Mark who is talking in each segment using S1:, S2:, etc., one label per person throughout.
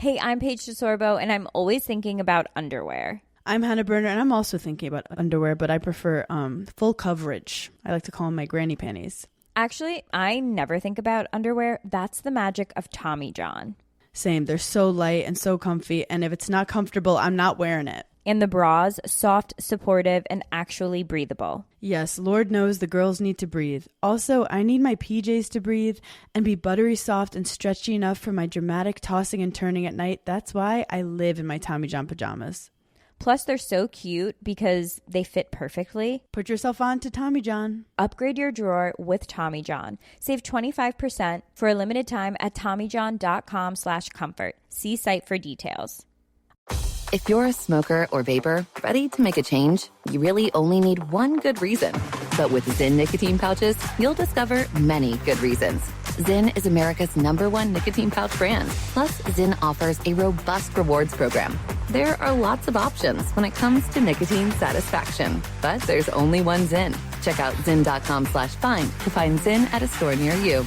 S1: Hey, I'm Paige DeSorbo, and I'm always thinking about underwear.
S2: I'm Hannah Berner, and I'm also thinking about underwear, but I prefer full coverage. I like to call them my granny panties.
S1: Actually, I never think about underwear. That's the magic of Tommy John.
S2: Same. They're so light and so comfy, and if it's not comfortable, I'm not wearing it.
S1: And the bras, soft, supportive, and actually breathable.
S2: Yes, Lord knows the girls need to breathe. Also, I need my PJs to breathe and be buttery soft and stretchy enough for my dramatic tossing and turning at night. That's why I live in my Tommy John pajamas.
S1: Plus, they're so cute because they fit perfectly.
S2: Put yourself on to Tommy John.
S1: Upgrade your drawer with Tommy John. Save 25% for a limited time at TommyJohn.com/comfort. See site for details.
S3: If you're a smoker or vapor ready to make a change, you really only need one good reason. But with Zyn nicotine pouches, you'll discover many good reasons. Zyn is America's #1 nicotine pouch brand. Plus, Zyn offers a robust rewards program. There are lots of options when it comes to nicotine satisfaction. But there's only one Zyn. Check out Zyn.com/find to find Zyn at a store near you.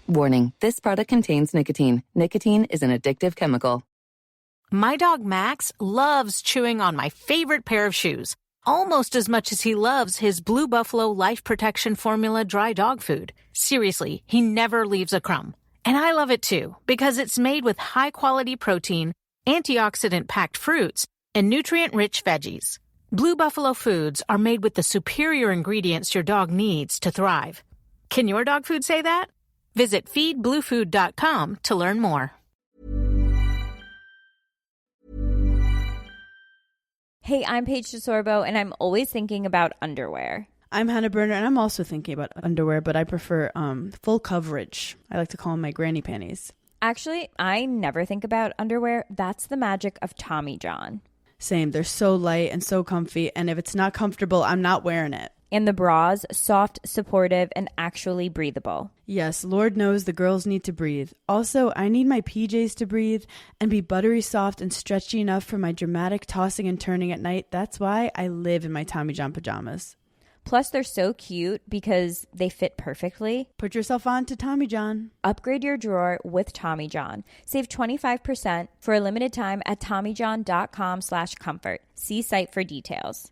S3: Warning, this product contains nicotine. Nicotine is an addictive chemical.
S4: My dog Max loves chewing on my favorite pair of shoes, almost as much as he loves his Blue Buffalo Life Protection Formula dry dog food. Seriously, he never leaves a crumb. And I love it too, because it's made with high-quality protein, antioxidant-packed fruits, and nutrient-rich veggies. Blue Buffalo foods are made with the superior ingredients your dog needs to thrive. Can your dog food say that? Visit feedbluefood.com to learn more.
S1: Hey, I'm Paige DeSorbo, and I'm always thinking about underwear.
S2: I'm Hannah Berner, and I'm also thinking about underwear, but I prefer full coverage. I like to call them my granny panties.
S1: Actually, I never think about underwear. That's the magic of Tommy John.
S2: Same. They're so light and so comfy, and if it's not comfortable, I'm not wearing it.
S1: And the bras, soft, supportive, and actually breathable.
S2: Yes, Lord knows the girls need to breathe. Also, I need my PJs to breathe and be buttery soft and stretchy enough for my dramatic tossing and turning at night. That's why I live in my Tommy John pajamas.
S1: Plus, they're so cute because they fit perfectly.
S2: Put yourself on to Tommy John.
S1: Upgrade your drawer with Tommy John. Save 25% for a limited time at TommyJohn.com/comfort. See site for details.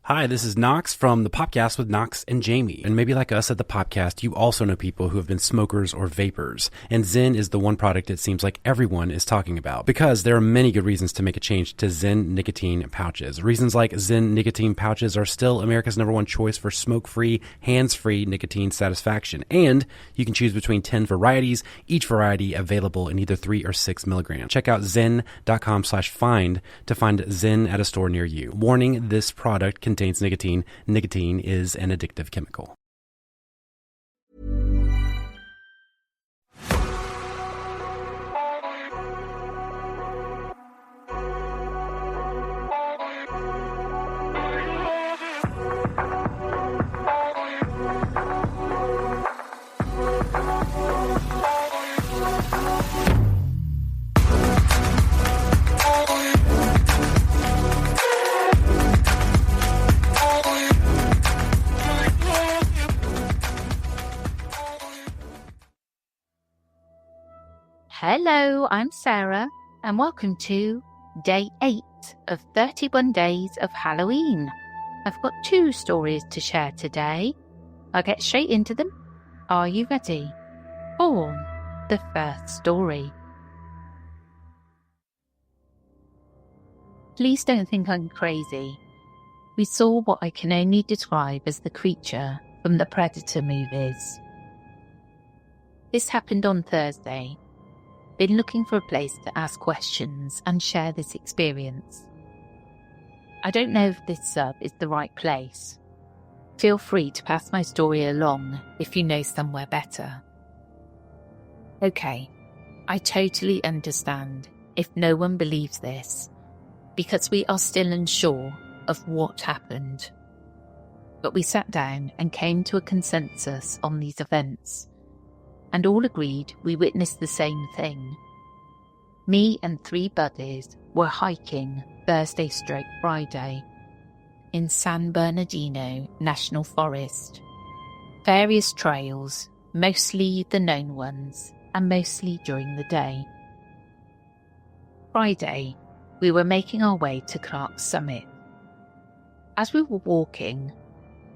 S5: Hi, this is Knox from the Popcast with Knox and Jamie. And maybe like us at the Popcast, you also know people who have been smokers or vapors. And Zyn is the one product it seems like everyone is talking about. Because there are many good reasons to make a change to Zyn nicotine pouches. Reasons like Zyn nicotine pouches are still America's #1 choice for smoke-free, hands-free nicotine satisfaction. And you can choose between 10 varieties, each variety available in either 3 or 6 milligrams. Check out Zyn.com/find to find Zyn at a store near you. Warning, this product contains nicotine. Nicotine is an addictive chemical.
S6: Hello, I'm Sarah, and welcome to Day 8 of 31 Days of Halloween. I've got 2 stories to share today. I'll get straight into them. Are you ready for the first story? Please don't think I'm crazy. We saw what I can only describe as the creature from the Predator movies. This happened on Thursday. Been looking for a place to ask questions and share this experience. I don't know if this sub is the right place. Feel free to pass my story along if you know somewhere better. Okay, I totally understand if no one believes this, because we are still unsure of what happened. But we sat down and came to a consensus on these events, and all agreed we witnessed the same thing. Me and 3 buddies were hiking Thursday/Friday in San Bernardino National Forest. Various trails, mostly the known ones, and mostly during the day. Friday, we were making our way to Clark's Summit. As we were walking,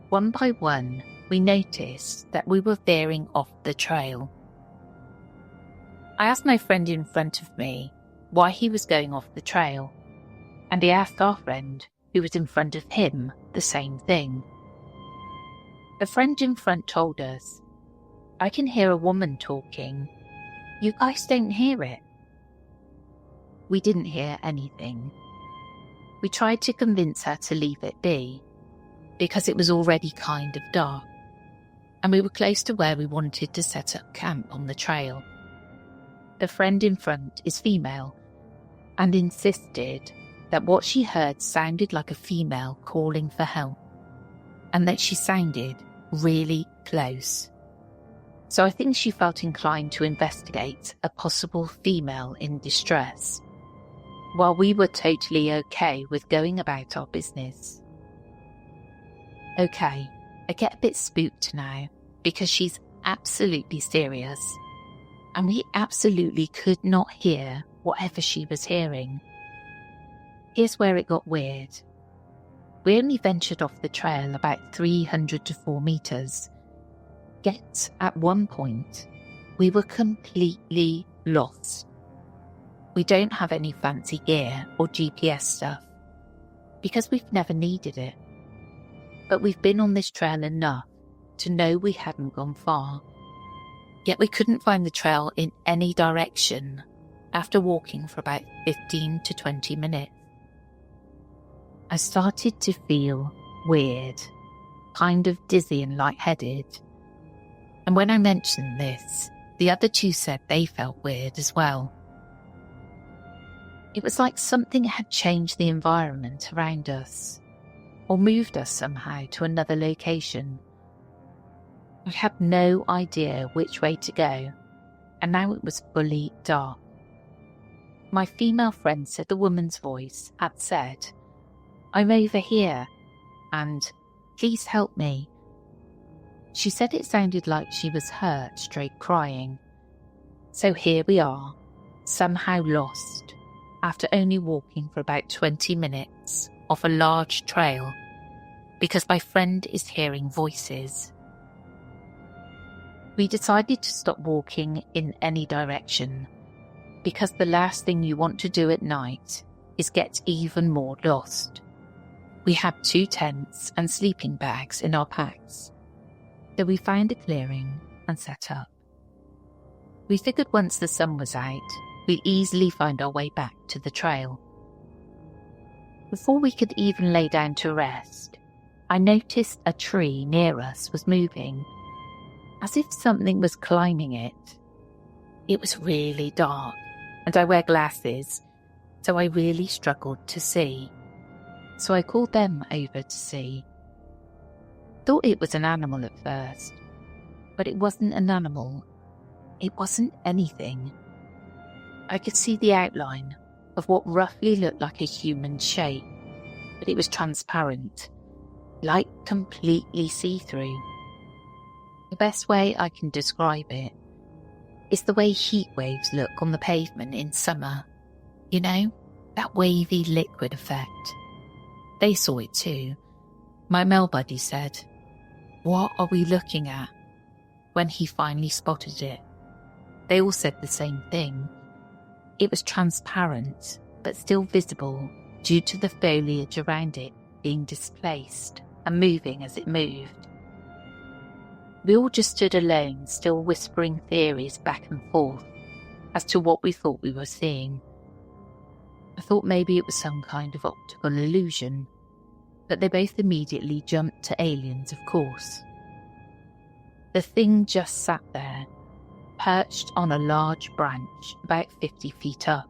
S6: one by one, we noticed that we were veering off the trail. I asked my friend in front of me why he was going off the trail, and he asked our friend, who was in front of him, the same thing. The friend in front told us, "I can hear a woman talking. You guys don't hear it." We didn't hear anything. We tried to convince her to leave it be, because it was already kind of dark, and we were close to where we wanted to set up camp on the trail. The friend in front is female, and insisted that what she heard sounded like a female calling for help, and that she sounded really close. So I think she felt inclined to investigate a possible female in distress, while we were totally okay with going about our business. Okay, I get a bit spooked now because she's absolutely serious, and we absolutely could not hear whatever she was hearing. Here's where it got weird. We only ventured off the trail about 300 to 4 meters. Yet, at one point, we were completely lost. We don't have any fancy gear or GPS stuff, because we've never needed it. But we've been on this trail enough to know we hadn't gone far. Yet we couldn't find the trail in any direction after walking for about 15 to 20 minutes. I started to feel weird, kind of dizzy and lightheaded. And when I mentioned this, the other two said they felt weird as well. It was like something had changed the environment around us, or moved us somehow to another location. I had no idea which way to go, and now it was fully dark. My female friend said the woman's voice had said, "I'm over here," and "Please help me." She said it sounded like she was hurt, straight crying. So here we are, somehow lost, after only walking for about 20 minutes off a large trail, because my friend is hearing voices. We decided to stop walking in any direction, because the last thing you want to do at night is get even more lost. We had 2 tents and sleeping bags in our packs, so we found a clearing and set up. We figured once the sun was out, we'd easily find our way back to the trail. Before we could even lay down to rest, I noticed a tree near us was moving, as if something was climbing it. It was really dark, and I wear glasses, so I really struggled to see. So I called them over to see. Thought it was an animal at first, but it wasn't an animal. It wasn't anything. I could see the outline of what roughly looked like a human shape, but it was transparent, like completely see-through. The best way I can describe it is the way heat waves look on the pavement in summer. You know, that wavy liquid effect. They saw it too. My male buddy said, "What are we looking at?" when he finally spotted it. They all said the same thing. It was transparent, but still visible due to the foliage around it being displaced and moving as it moved. We all just stood alone, still whispering theories back and forth as to what we thought we were seeing. I thought maybe it was some kind of optical illusion, but they both immediately jumped to aliens, of course. The thing just sat there, perched on a large branch about 50 feet up.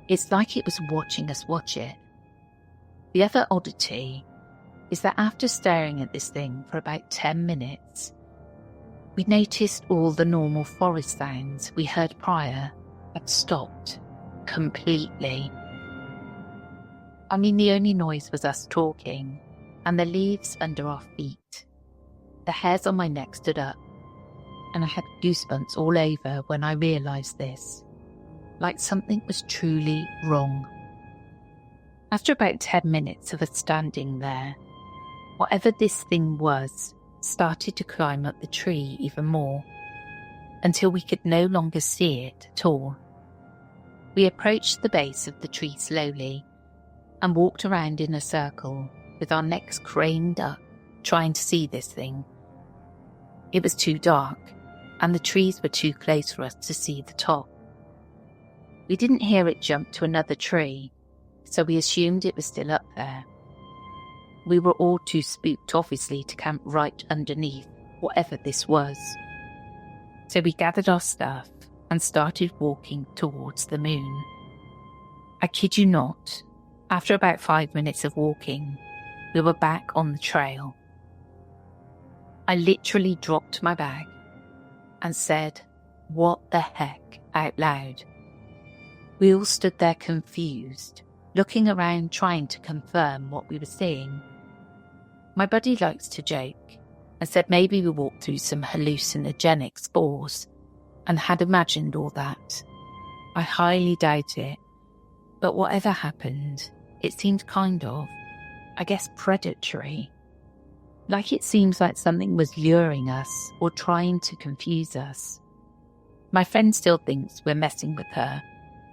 S6: It's like it was watching us watch it. The other oddity is that after staring at this thing for about 10 minutes, we noticed all the normal forest sounds we heard prior had stopped completely. I mean, the only noise was us talking and the leaves under our feet. The hairs on my neck stood up, and I had goosebumps all over when I realised this. like something was truly wrong. After about 10 minutes of us standing there, whatever this thing was started to climb up the tree even more, until we could no longer see it at all. We approached the base of the tree slowly and walked around in a circle with our necks craned up, trying to see this thing. It was too dark, and the trees were too close for us to see the top. We didn't hear it jump to another tree, so we assumed it was still up there. We were all too spooked, obviously, to camp right underneath whatever this was. So we gathered our stuff and started walking towards the moon. I kid you not, after about 5 minutes of walking, we were back on the trail. I literally dropped my bag and said, "What the heck?" out loud. We all stood there confused, looking around trying to confirm what we were seeing. My buddy likes to joke and said maybe we walked through some hallucinogenic spores and had imagined all that. I highly doubt it, but whatever happened, it seemed kind of, I guess, predatory. Like it seems like something was luring us or trying to confuse us. My friend still thinks we're messing with her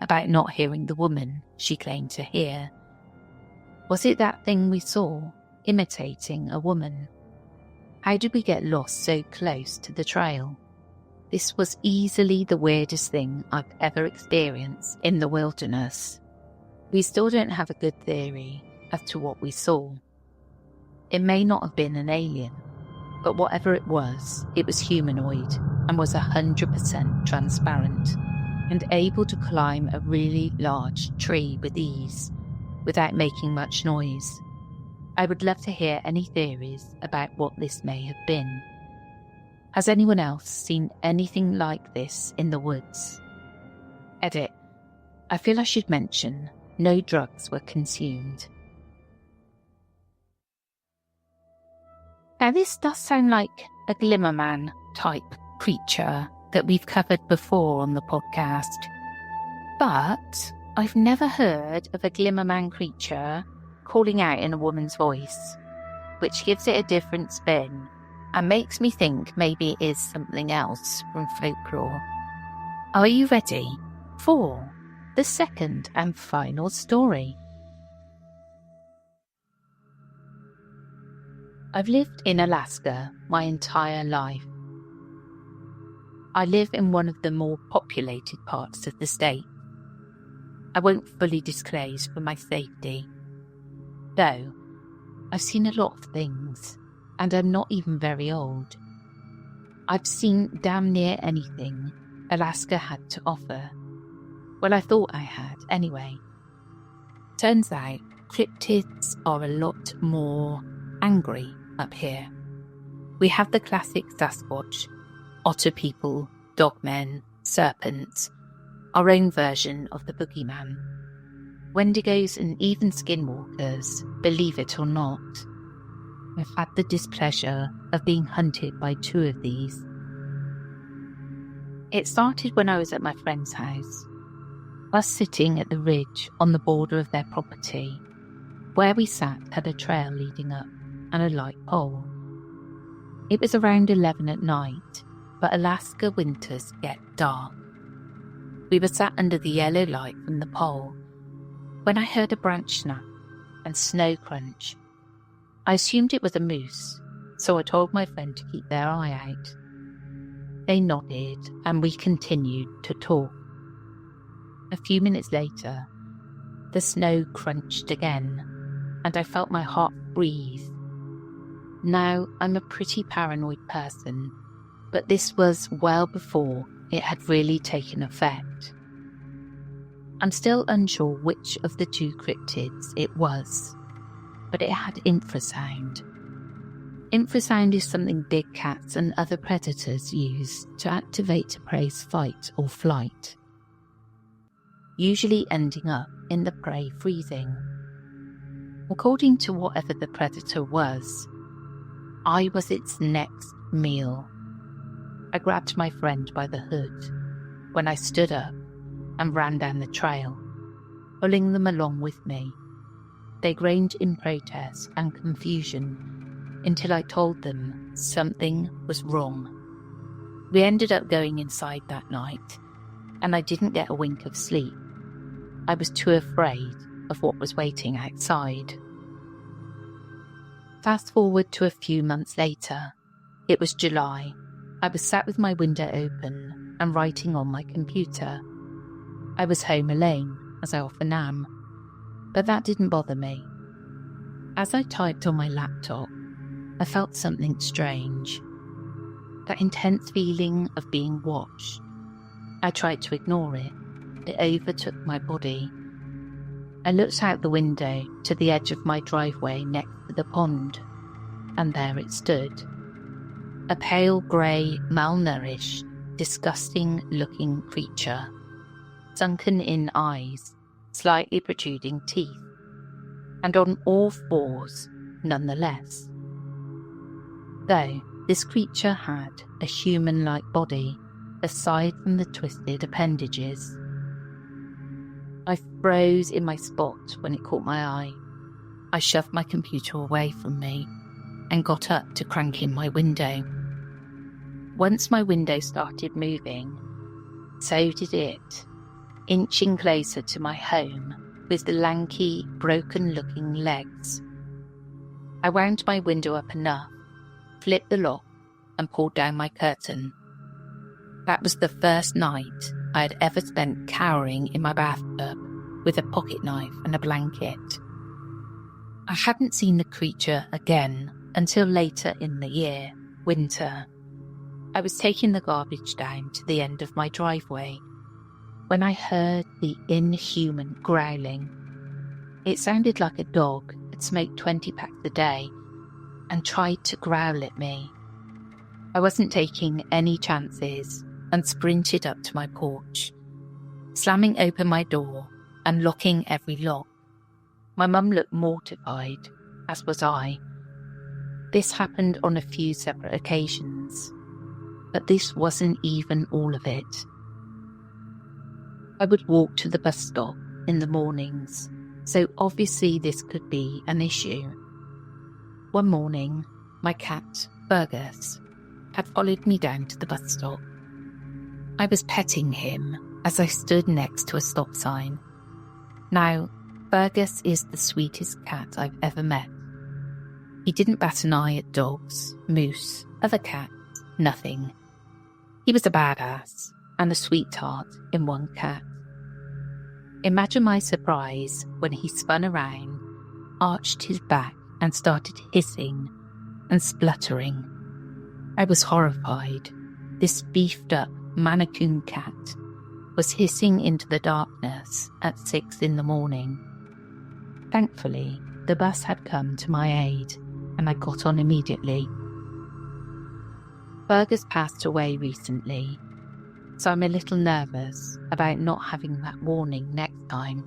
S6: about not hearing the woman she claimed to hear. Was it that thing we saw, imitating a woman? How did we get lost so close to the trail? This was easily the weirdest thing I've ever experienced in the wilderness. We still don't have a good theory as to what we saw. It may not have been an alien, but whatever it was humanoid and was 100% transparent and able to climb a really large tree with ease without making much noise. I would love to hear any theories about what this may have been. Has anyone else seen anything like this in the woods? Edit. I feel I should mention no drugs were consumed. Now this does sound like a Glimmerman type creature that we've covered before on the podcast, but I've never heard of a Glimmerman creature calling out in a woman's voice, which gives it a different spin and makes me think maybe it is something else from folklore. Are you ready for the second and final story? I've lived in Alaska my entire life. I live in one of the more populated parts of the state. I won't fully disclose for my safety. Though, I've seen a lot of things, and I'm not even very old. I've seen damn near anything Alaska had to offer. Well, I thought I had, anyway. Turns out, cryptids are a lot more angry up here. We have the classic Sasquatch, otter people, dogmen, serpents, our own version of the boogeyman. Wendigos and even skinwalkers, believe it or not. I've had the displeasure of being hunted by 2 of these. It started when I was at my friend's house, us sitting at the ridge on the border of their property. Where we sat had a trail leading up and a light pole. It was around 11 at night, but Alaska winters get dark. We were sat under the yellow light from the pole when I heard a branch snap and snow crunch. I assumed it was a moose, so I told my friend to keep their eye out. They nodded and we continued to talk. A few minutes later, the snow crunched again and I felt my heart breathe. Now, I'm a pretty paranoid person, but this was well before it had really taken effect. I'm still unsure which of the 2 cryptids it was, but it had infrasound. Infrasound is something big cats and other predators use to activate a prey's fight or flight, usually ending up in the prey freezing. According to whatever the predator was, I was its next meal. I grabbed my friend by the hood when I stood up and ran down the trail, pulling them along with me. They groaned in protest and confusion until I told them something was wrong. We ended up going inside that night, and I didn't get a wink of sleep. I was too afraid of what was waiting outside. Fast forward to a few months later. It was July. I was sat with my window open and writing on my computer. I was home alone, as I often am, but that didn't bother me. As I typed on my laptop, I felt something strange. That intense feeling of being watched. I tried to ignore it. It overtook my body. I looked out the window to the edge of my driveway next to the pond, and there it stood. A pale grey, malnourished, disgusting-looking creature. Sunken-in eyes, slightly protruding teeth, and on all fours nonetheless. Though this creature had a human-like body, aside from the twisted appendages. I froze in my spot when it caught my eye. I shoved my computer away from me and got up to crank in my window. Once my window started moving, so did it, inching closer to my home with the lanky, broken-looking legs. I wound my window up enough, flipped the lock, and pulled down my curtain. That was the first night I had ever spent cowering in my bathtub with a pocket knife and a blanket. I hadn't seen the creature again until later in the year, winter. I was taking the garbage down to the end of my driveway when I heard the inhuman growling. It sounded like a dog had smoked 20 packs a day and tried to growl at me. I wasn't taking any chances and sprinted up to my porch, slamming open my door and locking every lock. My mum looked mortified, as was I. This happened on a few separate occasions, but this wasn't even all of it. I would walk to the bus stop in the mornings, so obviously this could be an issue. One morning, my cat, Fergus, had followed me down to the bus stop. I was petting him as I stood next to a stop sign. Now, Fergus is the sweetest cat I've ever met. He didn't bat an eye at dogs, moose, other cats, nothing. He was a badass and a sweetheart in one cat. Imagine my surprise when he spun around, arched his back and started hissing and spluttering. I was horrified. This beefed-up mannequin cat was hissing into the darkness at 6 a.m. Thankfully, the bus had come to my aid, and I got on immediately. Fergus passed away recently, so I'm a little nervous about not having that warning next time.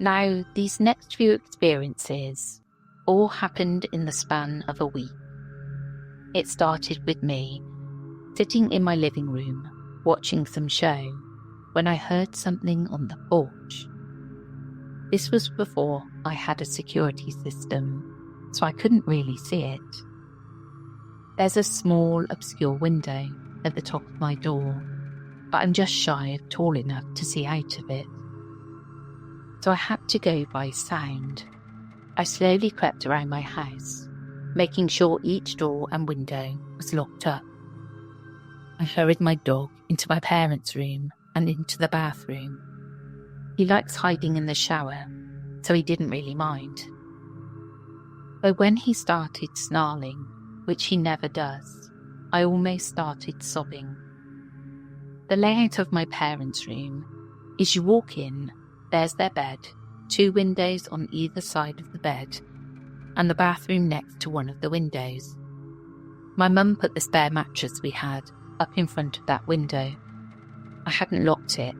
S6: Now, these next few experiences all happened in the span of a week. It started with me sitting in my living room watching some show when I heard something on the porch. This was before I had a security system, so I couldn't really see it. There's a small, obscure window at the top of my door, but I'm just shy of tall enough to see out of it. So I had to go by sound. I slowly crept around my house, making sure each door and window was locked up. I hurried my dog into my parents' room and into the bathroom. He likes hiding in the shower, so he didn't really mind. But when he started snarling, which he never does, I almost started sobbing. The layout of my parents' room is you walk in, there's their bed, 2 windows on either side of the bed, and the bathroom next to one of the windows. My mum put the spare mattress we had up in front of that window. I hadn't locked it.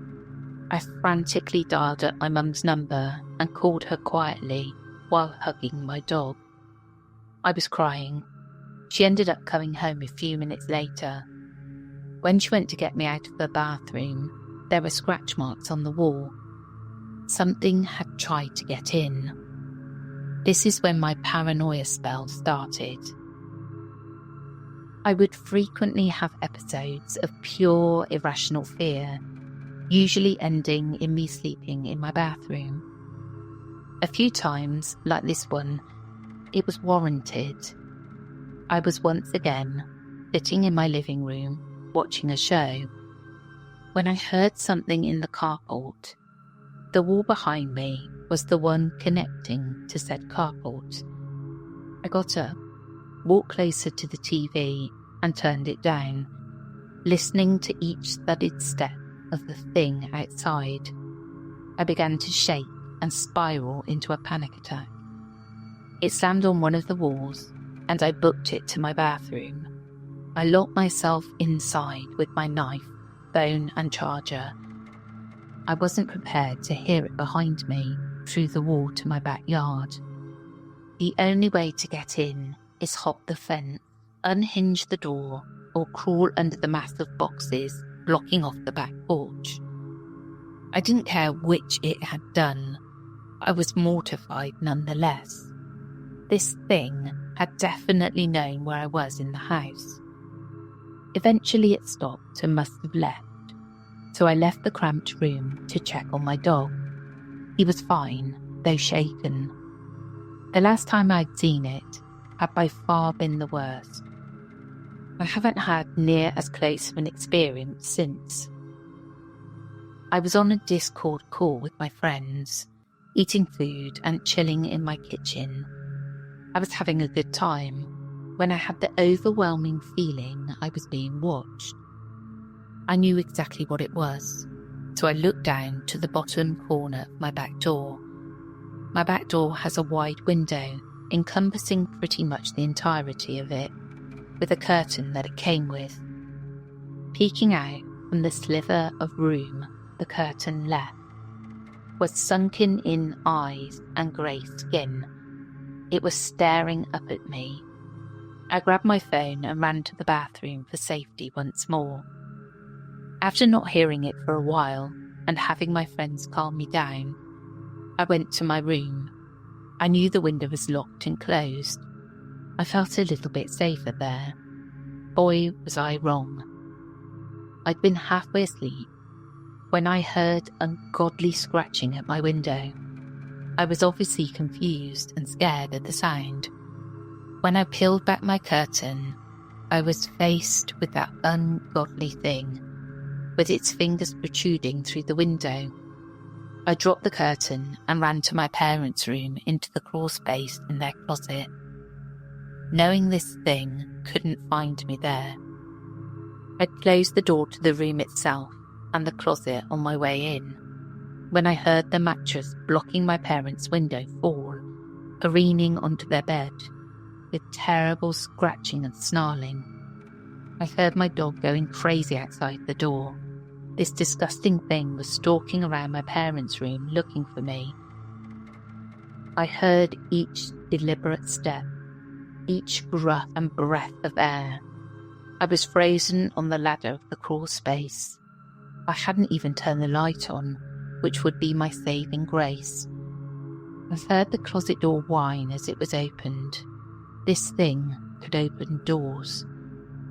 S6: I frantically dialed up my mum's number and called her quietly while hugging my dog. I was crying. She ended up coming home a few minutes later. When she went to get me out of the bathroom, There were scratch marks on the wall. Something had tried to get in. This is when my paranoia spell started. I would frequently have episodes of pure irrational fear, usually ending in me sleeping in my bathroom. A few times, like this one, it was warranted. I was once again sitting in my living room watching a show when I heard something in the carport. The wall behind me was the one connecting to said carport. I got up, walked closer to the TV and turned it down, listening to each thudded step of the thing outside. I began to shake and spiral into a panic attack. It slammed on one of the walls and I booked it to my bathroom. I locked myself inside with my knife, phone and charger. I wasn't prepared to hear it behind me through the wall to my backyard. The only way to get in is hop the fence, unhinge the door, or crawl under the massive boxes blocking off the back porch. I didn't care which it had done. I was mortified nonetheless. This thing had definitely known where I was in the house. Eventually it stopped and must have left, so I left the cramped room to check on my dog. He was fine, though shaken. The last time I'd seen it had by far been the worst. I haven't had near as close of an experience since. I was on a Discord call with my friends, eating food and chilling in my kitchen. I was having a good time when I had the overwhelming feeling I was being watched. I knew exactly what it was, so I looked down to the bottom corner of my back door. My back door has a wide window encompassing pretty much the entirety of it, with a curtain that it came with. Peeking out from the sliver of room the curtain left was sunken-in eyes and grey skin. It was staring up at me. I grabbed my phone and ran to the bathroom for safety once more. After not hearing it for a while and having my friends calm me down, I went to my room. I knew the window was locked and closed. I felt a little bit safer there. Boy, was I wrong. I'd been halfway asleep when I heard ungodly scratching at my window. I was obviously confused and scared at the sound. When I peeled back my curtain, I was faced with that ungodly thing, with its fingers protruding through the window. I dropped the curtain and ran to my parents' room into the crawl space in their closet, knowing this thing couldn't find me there. I'd closed the door to the room itself and the closet on my way in, when I heard the mattress blocking my parents' window fall, careening onto their bed, with terrible scratching and snarling. I heard my dog going crazy outside the door. This disgusting thing was stalking around my parents' room looking for me. I heard each deliberate step, each gruff and breath of air. I was frozen on the ladder of the crawl space. I hadn't even turned the light on, which would be my saving grace. I heard the closet door whine as it was opened. This thing could open doors.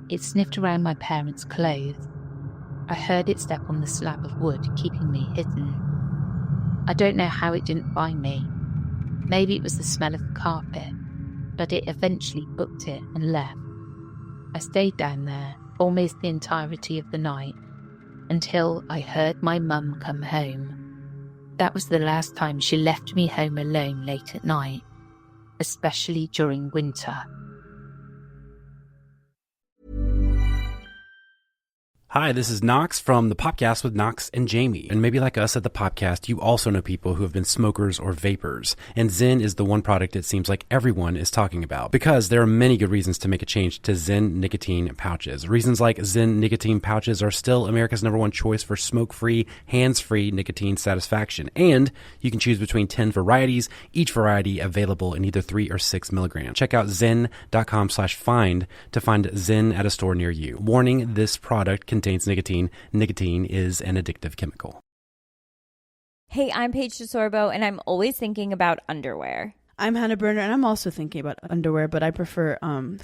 S6: It sniffed around my parents' clothes. I heard it step on the slab of wood, keeping me hidden. I don't know how it didn't find me. Maybe it was the smell of the carpet, but it eventually booked it and left. I stayed down there almost the entirety of the night until I heard my mum come home. That was the last time she left me home alone late at night, especially during winter.
S5: Hi, this is Knox from the podcast with Knox and Jamie. And maybe like us at the podcast, you also know people who have been smokers or vapors. And Zyn is the one product it seems like everyone is talking about, because there are many good reasons to make a change to Zyn nicotine pouches. Reasons like Zyn nicotine pouches are still America's #1 choice for smoke-free, hands-free nicotine satisfaction. And you can choose between 10 varieties, each variety available in either 3 or 6 milligrams. Check out zyn.com/find to find Zyn at a store near you. Warning, this product contains contains nicotine. Nicotine is an addictive chemical.
S1: Hey, I'm Paige DeSorbo, and I'm always thinking about underwear.
S2: I'm Hannah Berner, and I'm also thinking about underwear, but I prefer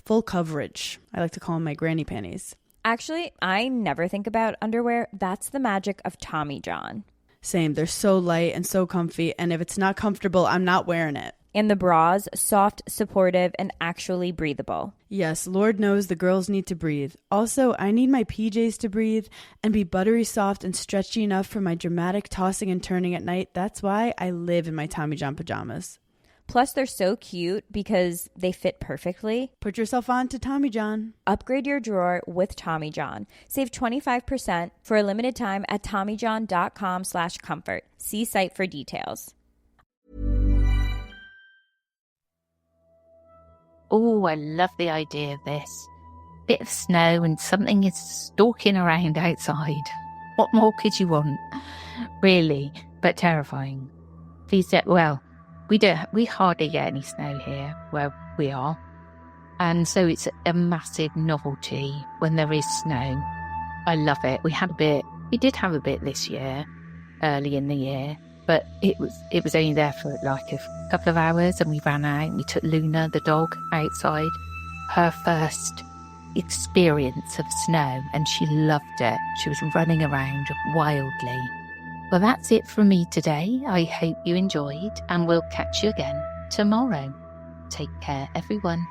S2: full coverage. I like to call them my granny panties.
S1: Actually, I never think about underwear. That's the magic of Tommy John.
S2: Same. They're so light and so comfy, and if it's not comfortable, I'm not wearing it.
S1: And the bras, soft, supportive, and actually breathable.
S2: Yes, Lord knows the girls need to breathe. Also, I need my PJs to breathe and be buttery soft and stretchy enough for my dramatic tossing and turning at night. That's why I live in my Tommy John pajamas.
S1: Plus, they're so cute because they fit perfectly.
S2: Put yourself on to Tommy John.
S1: Upgrade your drawer with Tommy John. Save 25% for a limited time at TommyJohn.com/comfort. See site for details.
S6: Oh, I love the idea of this. Bit of snow and something is stalking around outside. What more could you want? Really, but terrifying. Please don't, well, we hardly get any snow here where we are. And so it's a massive novelty when there is snow. I love it. We did have a bit this year, early in the year, but it was only there for like a couple of hours and we ran out and we took Luna, the dog, outside. Her first experience of snow and she loved it. She was running around wildly. Well, that's it from me today. I hope you enjoyed and we'll catch you again tomorrow. Take care, everyone.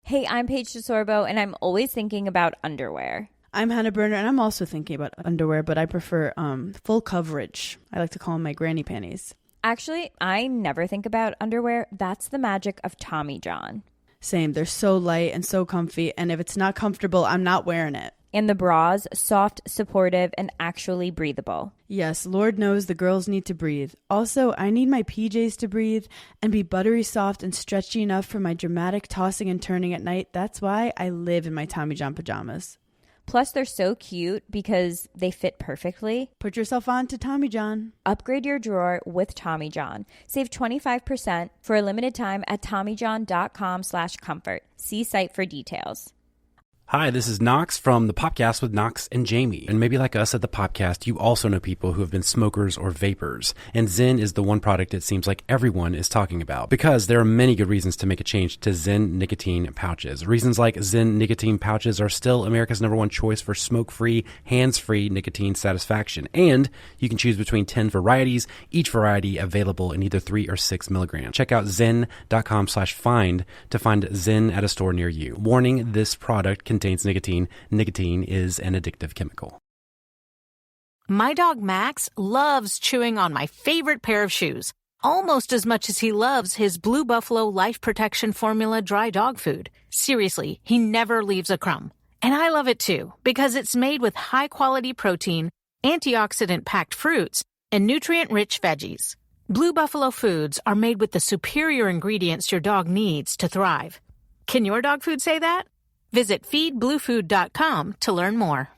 S1: Hey, I'm Paige DeSorbo, and I'm always thinking about underwear.
S2: I'm Hannah Berner, and I'm also thinking about underwear, but I prefer full coverage. I like to call them my granny panties.
S1: Actually, I never think about underwear. That's the magic of Tommy John.
S2: Same. They're so light and so comfy, and if it's not comfortable, I'm not wearing it.
S1: And the bras, soft, supportive, and actually breathable.
S2: Yes, Lord knows the girls need to breathe. Also, I need my PJs to breathe and be buttery soft and stretchy enough for my dramatic tossing and turning at night. That's why I live in my Tommy John pajamas.
S1: Plus, they're so cute because they fit perfectly.
S2: Put yourself on to Tommy John.
S1: Upgrade your drawer with Tommy John. Save 25% for a limited time at TommyJohn.com/comfort. See site for details.
S5: Hi, this is Knox from the podcast with Knox and Jamie. And maybe like us at the podcast, you also know people who have been smokers or vapors. And Zyn is the one product it seems like everyone is talking about. Because there are many good reasons to make a change to Zyn nicotine pouches. Reasons like Zyn nicotine pouches are still America's #1 choice for smoke-free, hands-free nicotine satisfaction. And you can choose between 10 varieties, each variety available in either 3 or 6 milligrams. Check out Zyn.com/find to find Zyn at a store near you. Warning, this product contains nicotine. Nicotine is an addictive chemical.
S4: My dog Max loves chewing on my favorite pair of shoes, almost as much as he loves his Blue Buffalo Life Protection Formula dry dog food. Seriously, he never leaves a crumb. And I love it too, because it's made with high-quality protein, antioxidant-packed fruits, and nutrient-rich veggies. Blue Buffalo foods are made with the superior ingredients your dog needs to thrive. Can your dog food say that? Visit feedbluefood.com to learn more.